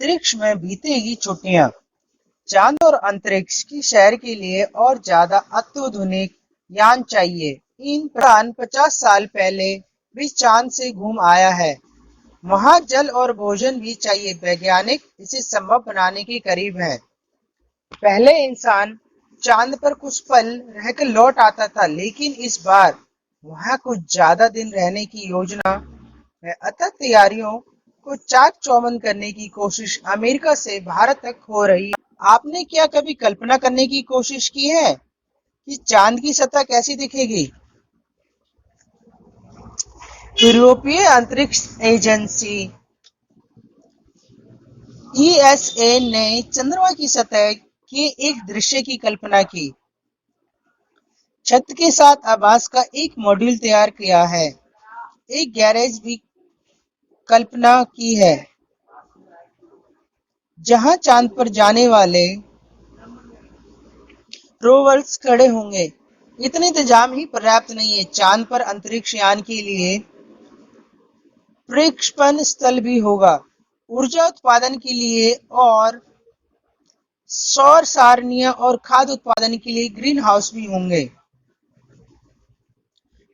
अंतरिक्ष में बीतेगी छुट्टियां। चांद और अंतरिक्ष की सैर के लिए और ज्यादा अत्याधुनिक यान चाहिए। इन प्राण 50 साल पहले भी चांद से घूम आया है। वहां जल और भोजन भी चाहिए। वैज्ञानिक इसे संभव बनाने के करीब है। पहले इंसान चांद पर कुछ पल रहकर लौट आता था, लेकिन इस बार वहां कुछ ज्यादा दिन रहने की योजना है। अतः तैयारियों को चाक चौबंद करने की कोशिश अमेरिका से भारत तक हो रही है। आपने क्या कभी कल्पना करने की कोशिश की है कि चांद की सतह कैसी दिखेगी? यूरोपीय अंतरिक्ष एजेंसी ईएसए ने चंद्रमा की सतह के एक दृश्य की कल्पना की। छत के साथ आवास का एक मॉड्यूल तैयार किया है। एक गैरेज भी कल्पना की है जहां चांद पर जाने वाले रोवर्स खड़े होंगे। इतने इंतजाम ही पर्याप्त नहीं है। चांद पर अंतरिक्ष यान के लिए प्रक्षेपण स्थल भी होगा, ऊर्जा उत्पादन के लिए और सौर सारणियां और खाद्य उत्पादन के लिए ग्रीन हाउस भी होंगे।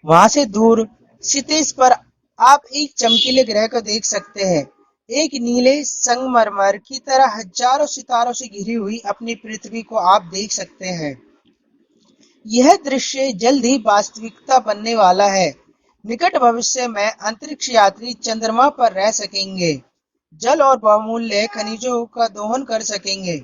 वहां से दूर क्षितिज पर आप एक चमकीले ग्रह को देख सकते हैं। एक नीले संगमरमर की तरह हजारों सितारों से घिरी हुई अपनी पृथ्वी को आप देख सकते हैं। यह दृश्य जल्द ही वास्तविकता बनने वाला है। निकट भविष्य में अंतरिक्ष यात्री चंद्रमा पर रह सकेंगे, जल और बहुमूल्य खनिजों का दोहन कर सकेंगे।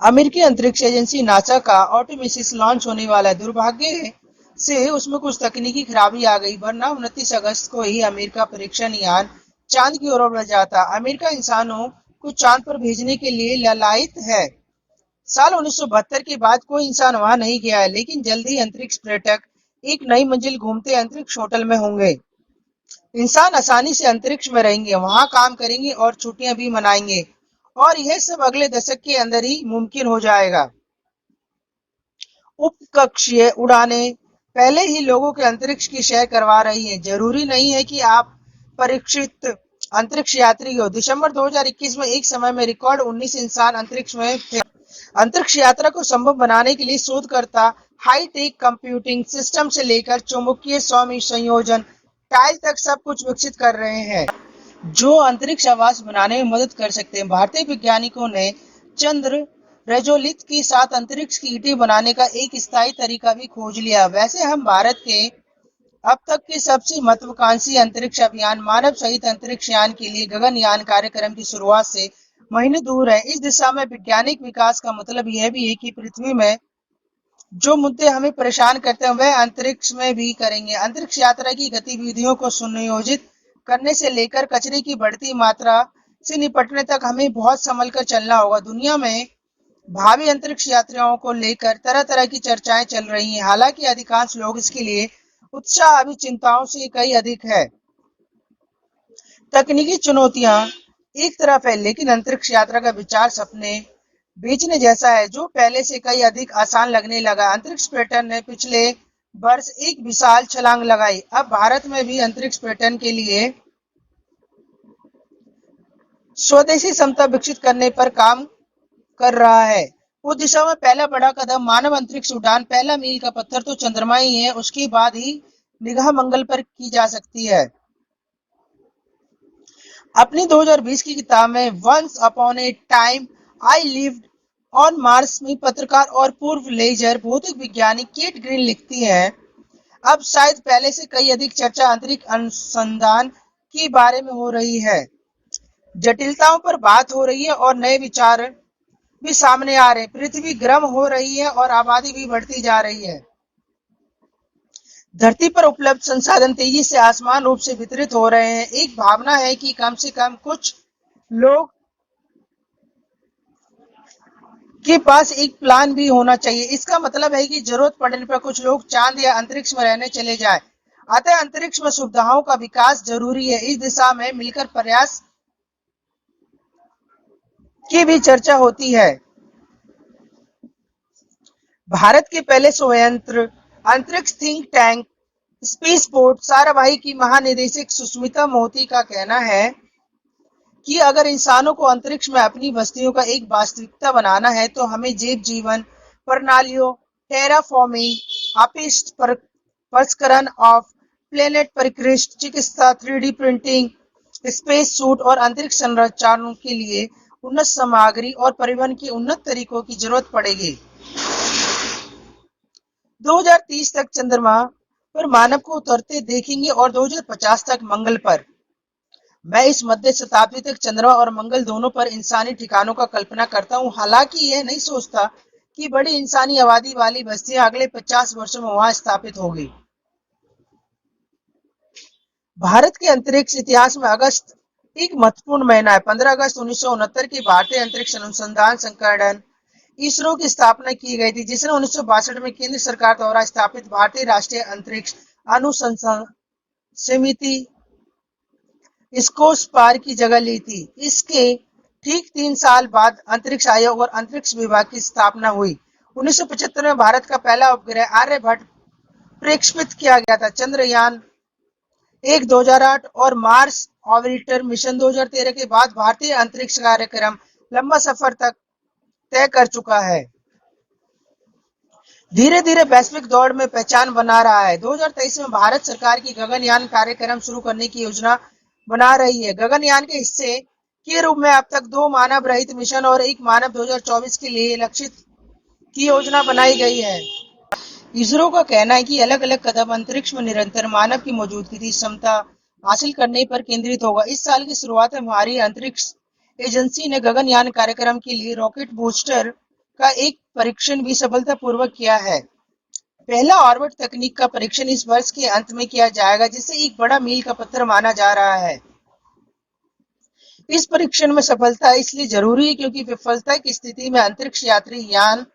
अमेरिकी अंतरिक्ष एजेंसी नासा का आर्टेमिस लॉन्च होने वाला है। दुर्भाग्य से उसमें कुछ तकनीकी खराबी आ गई, वरना 29 अगस्त को ही अमेरिका परीक्षण यान चांद की ओर बढ़ जाता। अमेरिका इंसानों को चांद पर भेजने के लिए ललायित है। साल 1972 के बाद कोई इंसान वहां नहीं गया है, लेकिन जल्द ही अंतरिक्ष पर्यटक एक नई मंजिल घूमते अंतरिक्ष होटल में होंगे। इंसान आसानी से अंतरिक्ष में रहेंगे, वहां काम करेंगे और छुट्टियां भी मनाएंगे, और यह सब अगले दशक के अंदर ही मुमकिन हो जाएगा। उपकक्षीय उड़ानें पहले ही लोगों के अंतरिक्ष की सैर करवा रही हैं। जरूरी नहीं है कि आप परीक्षित अंतरिक्ष यात्री हो। दिसंबर 2021 में एक समय में रिकॉर्ड 19 इंसान अंतरिक्ष में थे। अंतरिक्ष यात्रा को संभव बनाने के लिए शोधकर्ता हाई-टेक कंप्यूटिंग सिस्टम से लेकर चुंबकीय संयोजन टाइल तक सब कुछ विकसित कर रहे हैं, जो अंतरिक्ष आवास बनाने में मदद कर सकते हैं। भारतीय वैज्ञानिकों ने चंद्र रेजोलिथ के साथ अंतरिक्ष की ईंटें बनाने का एक स्थायी तरीका भी खोज लिया। वैसे हम भारत के अब तक के सबसे महत्वाकांक्षी अंतरिक्ष अभियान मानव सहित अंतरिक्ष यान के लिए गगनयान कार्यक्रम की शुरुआत से महीने दूर है। इस दिशा में वैज्ञानिक विकास का मतलब यह भी है कि पृथ्वी में जो मुद्दे हमें परेशान करते हैं वह अंतरिक्ष में भी करेंगे। अंतरिक्ष यात्रा की गतिविधियों को सुनियोजित करने से लेकर कचरे की बढ़ती मात्रा से निपटने तक हमें बहुत संभल कर चलना होगा। दुनिया में भावी अंतरिक्ष यात्राओं को लेकर तरह तरह की चर्चाएं चल रही हैं। हालांकि अधिकांश लोग इसके लिए उत्साह अभी चिंताओं से कई अधिक है। तकनीकी चुनौतियां एक तरफ है, लेकिन अंतरिक्ष यात्रा का विचार सपने बेचने जैसा है, जो पहले से कई अधिक आसान लगने लगा। अंतरिक्ष पर्यटन ने पिछले वर्ष एक विशाल छलांग लगाई। अब भारत में भी अंतरिक्ष पर्यटन के लिए स्वदेशी क्षमता विकसित करने पर काम कर रहा है। उस दिशा में पहला बड़ा कदम मानव अंतरिक्ष उड़ान। पहला मील का पत्थर तो चंद्रमा ही है, उसके बाद ही निगाह मंगल पर की जा सकती है। अपनी 2020 की किताब में once upon a time I lived on Mars में पत्रकार और पूर्व लेजर भौतिक वैज्ञानिक केट ग्रीन लिखती हैं, अब शायद पहले से कई अधिक चर्चा अंतरिक्ष अनुसंधान के बारे में हो रही है। जटिलताओं पर बात हो रही है और नए विचार भी सामने आ रहे हैं। पृथ्वी गर्म हो रही है और आबादी भी बढ़ती जा रही है। धरती पर उपलब्ध संसाधन तेजी से आसमान रूप से वितरित हो रहे हैं। एक भावना है कि कम से कम कुछ लोग के पास एक प्लान भी होना चाहिए। इसका मतलब है कि जरूरत पड़ने पर कुछ लोग चांद या अंतरिक्ष में रहने चले जाएं। अतः अंतरिक्ष में सुविधाओं का विकास जरूरी है। इस दिशा में मिलकर प्रयास की भी चर्चा होती है। भारत के पहले स्वयंत्र अंतरिक्ष थिंक टैंक स्पेसपोर्ट साराभाई की महानिदेशक सुष्मिता मोती का कहना है कि अगर इंसानों को अंतरिक्ष में अपनी बस्तियों का एक वास्तविकता बनाना है तो हमें जैव जीवन प्रणालियों, टेराफॉर्मिंग, अपशिष्ट प्रसंस्करण ऑफ प्लेनेट परिष्कृत चिकित्सा, 3D प्रिंटिंग, स्पेस सूट और अंतरिक्ष संरचनाओं के लिए उन्नत सामग्री और परिवहन के उन्नत तरीकों की जरूरत पड़ेगी। 2030 तक चंद्रमा पर मानव को उतरते देखेंगे और 2050 तक मंगल पर। मैं इस मध्य शताब्दी तक चंद्रमा और मंगल दोनों पर इंसानी ठिकानों का कल्पना करता हूं, हालांकि यह नहीं सोचता कि बड़ी इंसानी आबादी वाली बस्तियां अगले 50 वर्षों में वहां स्थापित होगी। भारत के अंतरिक्ष इतिहास में अगस्त एक महत्वपूर्ण महीना है। 15 अगस्त 1969 की भारतीय अंतरिक्ष अनुसंधान संगठन इसरो की स्थापना की गई थी, जिसने 1962 में केंद्र सरकार द्वारा स्थापित भारतीय राष्ट्रीय अंतरिक्ष अनुसंधान समिति स्कोस्पार की जगह ली थी। इसके ठीक 3 साल बाद अंतरिक्ष आयोग और अंतरिक्ष विभाग की स्थापना हुई। 1975 में भारत का पहला उपग्रह आर्यभट्ट प्रक्षेपित किया गया था। चंद्रयान 1 2008 और मार्स ऑर्बिटर मिशन 2013 के बाद भारतीय अंतरिक्ष कार्यक्रम लंबा सफर तक तय कर चुका है। धीरे धीरे वैश्विक दौड़ में पहचान बना रहा है। 2023 में भारत सरकार की गगनयान कार्यक्रम शुरू करने की योजना बना रही है। गगनयान के हिस्से के रूप में अब तक 2 मानव रहित मिशन और 1 मानव 2024 के लिए लक्षित की योजना बनाई गई है। इसरो का कहना है कि अलग अलग कदम अंतरिक्ष में निरंतर मानव की मौजूदगी की क्षमता हासिल करने पर केंद्रित होगा। इस साल की शुरुआत में हमारी अंतरिक्ष एजेंसी ने गगनयान कार्यक्रम के लिए रॉकेट बूस्टर का एक परीक्षण भी सफलतापूर्वक किया है। पहला ऑर्बिट तकनीक का परीक्षण इस वर्ष के अंत में किया जाएगा, जिसे एक बड़ा मील का पत्थर माना जा रहा है। इस परीक्षण में सफलता इसलिए जरूरी है क्योंकि विफलता की स्थिति में अंतरिक्ष यात्री यान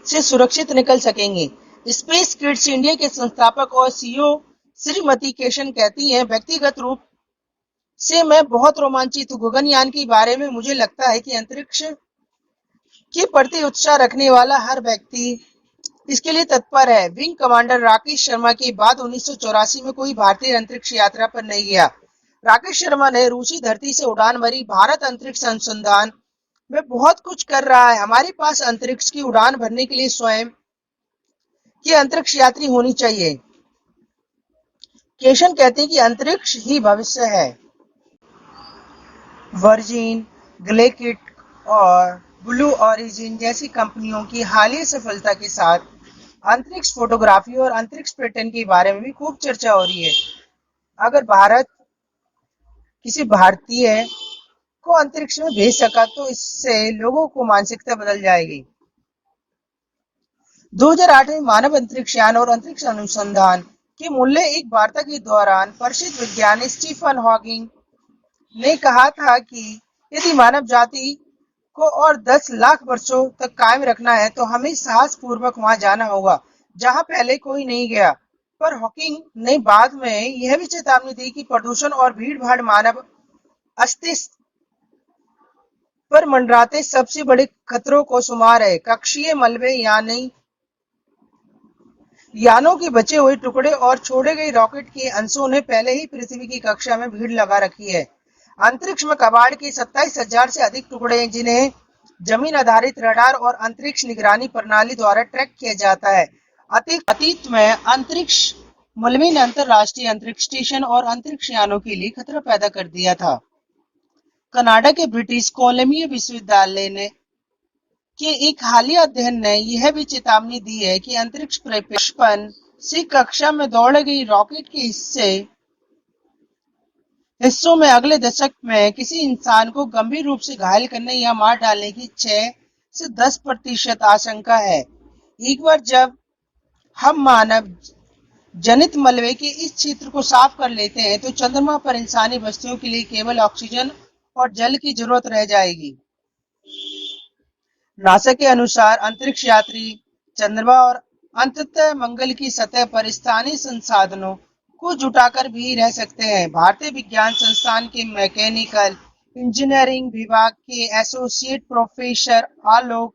से सुरक्षित निकल सकेंगे। स्पेस किड्स इंडिया के संस्थापक और सीईओ श्रीमती केशन कहती हैं, व्यक्तिगत रूप से मैं बहुत रोमांचित हूँ गगनयान के बारे में। मुझे लगता है कि अंतरिक्ष के प्रति उत्साह रखने वाला हर व्यक्ति इसके लिए तत्पर है। विंग कमांडर राकेश शर्मा के बाद 1984 में कोई भारतीय अंतरिक्ष यात्रा पर नहीं गया। राकेश शर्मा ने रूसी धरती से उड़ान भरी। भारत अंतरिक्ष अनुसंधान में बहुत कुछ कर रहा है। हमारे पास अंतरिक्ष की उड़ान भरने के लिए स्वयं के अंतरिक्ष यात्री होनी चाहिए। केशन कहते हैं कि अंतरिक्ष ही भविष्य है। वर्जिन, ग्लेकिट और ब्लू ओरिजिन जैसी कंपनियों की हालिया सफलता के साथ अंतरिक्ष फोटोग्राफी और अंतरिक्ष पर्यटन के बारे में भी खूब चर्चा हो रही है। अगर भारत किसी भारतीय को अंतरिक्ष में भेज सका तो इससे लोगों को मानसिकता बदल जाएगी। 2008 में मानव अंतरिक्ष यान और अंतरिक्ष अनुसंधान के मूल्य एक वार्ता के दौरान प्रसिद्ध वैज्ञानिक स्टीफन हॉकिंग ने कहा था कि यदि मानव जाति को और 10 लाख वर्षों तक कायम रखना है तो हमें साहस पूर्वक वहां जाना होगा जहां पहले कोई नहीं गया। पर हॉकिंग ने बाद में यह भी चेतावनी दी कि प्रदूषण और भीड़ भाड़ मानव अस्तित्व पर मंडराते सबसे बड़े खतरों को शुमार है। कक्षीय मलबे यानों के बचे हुए टुकड़े और छोड़े गए रॉकेट के अंशों ने पहले ही पृथ्वी की कक्षा में भीड़ लगा रखी है। अंतरिक्ष में कबाड़ के 27,000 से अधिक टुकड़े हैं जिन्हें जमीन आधारित रडार और अंतरिक्ष निगरानी प्रणाली द्वारा ट्रैक किया जाता है। अतीत में अंतरिक्ष मलबे ने अंतरराष्ट्रीय अंतरिक्ष स्टेशन और अंतरिक्ष यानों के लिए खतरा पैदा कर दिया था। कनाडा के ब्रिटिश कोलंबिया विश्वविद्यालय ने के एक हालिया अध्ययन ने यह भी चेतावनी दी है कि अंतरिक्ष प्रक्षेपण से कक्षा में दौड़े गई रॉकेट के हिस्सों में अगले दशक में किसी इंसान को गंभीर रूप से घायल करने या मार डालने की 6 से 10% आशंका है। एक बार जब हम मानव जनित मलबे के इस क्षेत्र को साफ कर लेते हैं तो चंद्रमा पर इंसानी बस्तियों के लिए केवल ऑक्सीजन और जल की जरूरत रह जाएगी। नासा के अनुसार अंतरिक्ष यात्री चंद्रमा और अंततः मंगल की सतह पर स्थानीय संसाधनों को जुटाकर भी रह सकते हैं। भारतीय विज्ञान संस्थान के मैकेनिकल इंजीनियरिंग विभाग के एसोसिएट प्रोफेसर आलोक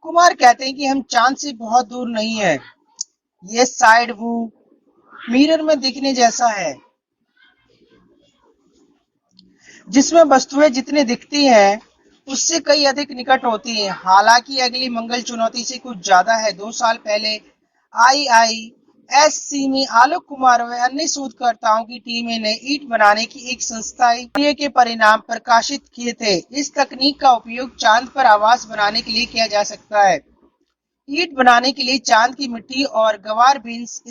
कुमार कहते हैं कि हम चांद से बहुत दूर नहीं है। ये साइड व्यू मिरर में दिखने जैसा है। जिसमें वस्तुएं जितनी दिखती हैं उससे कई अधिक निकट होती हैं। हालांकि अगली मंगल चुनौती से कुछ ज्यादा है। 2 साल पहले आईआईएससी में आलोक कुमार व अन्य शोधकर्ताओं की टीमें ने ईंट बनाने की एक संस्थाई प्रक्रिया के परिणाम प्रकाशित किए थे। इस तकनीक का उपयोग चांद पर आवास बनाने के लिए किया जा सकता है। ईंट बनाने के लिए चांद की मिट्टी और गवार बीन्स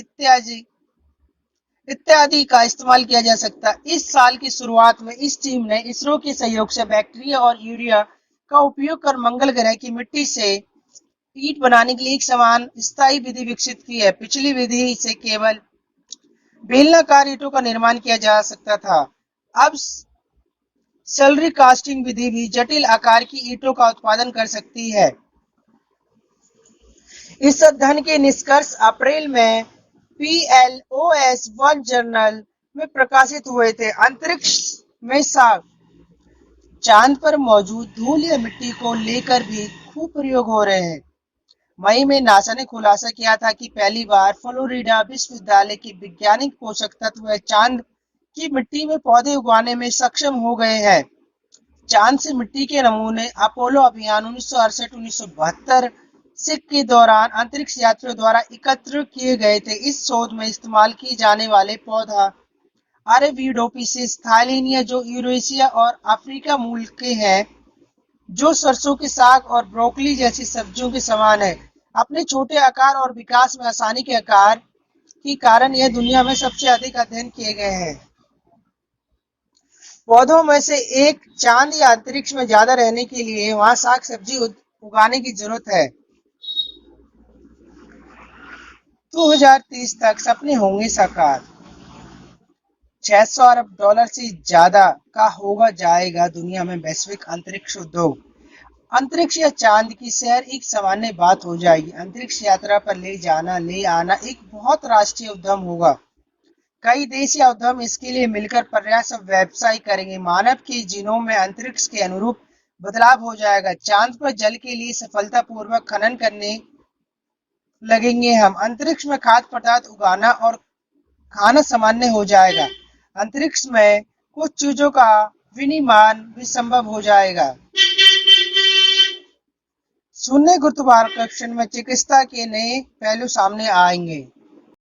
इत्यादि का इस्तेमाल किया जा सकता है। इस साल की शुरुआत में इस टीम ने इसरो के सहयोग से बैक्टीरिया और यूरिया का उपयोग कर मंगल ग्रह की मिट्टी से ईंट बनाने के लिए एक समान स्थायी विधि विकसित की है। पिछली विधि से केवल बेलनाकार ईंटों का निर्माण किया जा सकता था। अब स्लरी कास्टिंग विधि भी जटिल आकार की ईंटों का उत्पादन कर सकती है। इस अध्ययन के निष्कर्ष अप्रैल में पीएलओएस वन जर्नल में प्रकाशित हुए थे। अंतरिक्ष में चांद पर मौजूद धूल या मिट्टी को लेकर भी खूब प्रयोग हो रहे हैं। मई में नासा ने खुलासा किया था कि पहली बार फ्लोरिडा विश्वविद्यालय के वैज्ञानिक पोषक तत्व चांद की मिट्टी में पौधे उगाने में सक्षम हो गए हैं। चांद से मिट्टी के नमूने अपोलो अभियान 1968-1972 के दौरान अंतरिक्ष यात्रियों द्वारा एकत्र किए गए थे। इस शोध में इस्तेमाल किए जाने वाले पौधा अरेबिडोप्सिस थाईलिनिया जो यूरेशिया और अफ्रीका मूल के हैं, जो सरसों के साग और ब्रोकली जैसी सब्जियों के समान है। अपने छोटे आकार और विकास में आसानी के आकार के कारण यह दुनिया में सबसे अधिक अध्ययन किए गए हैं पौधों में से एक। चांद या अंतरिक्ष में ज्यादा रहने के लिए वहां साग सब्जी उगाने की जरूरत है। 2030 तक सपने होंगे साकार। $600 अरब से ज्यादा का होगा जाएगा दुनिया में वैश्विक अंतरिक्ष उद्योग। अंतरिक्ष या चांद की सैर एक सामान्य बात हो जाएगी। अंतरिक्ष यात्रा पर ले जाना ले आना एक बहुत राष्ट्रीय उद्यम होगा। कई देश या उद्यम इसके लिए मिलकर प्रयास और व्यवसाय करेंगे। मानव के जीनोम में अंतरिक्ष के अनुरूप बदलाव हो जाएगा। चांद पर जल के लिए सफलतापूर्वक खनन करने लगेंगे हम। अंतरिक्ष में खाद्य पदार्थ उगाना और खाना सामान्य हो जाएगा। अंतरिक्ष में कुछ चीजों का विनिर्माण भी संभव हो जाएगा। शून्य गुरुत्वाकर्षण में चिकित्सा के नए पहलू सामने आएंगे।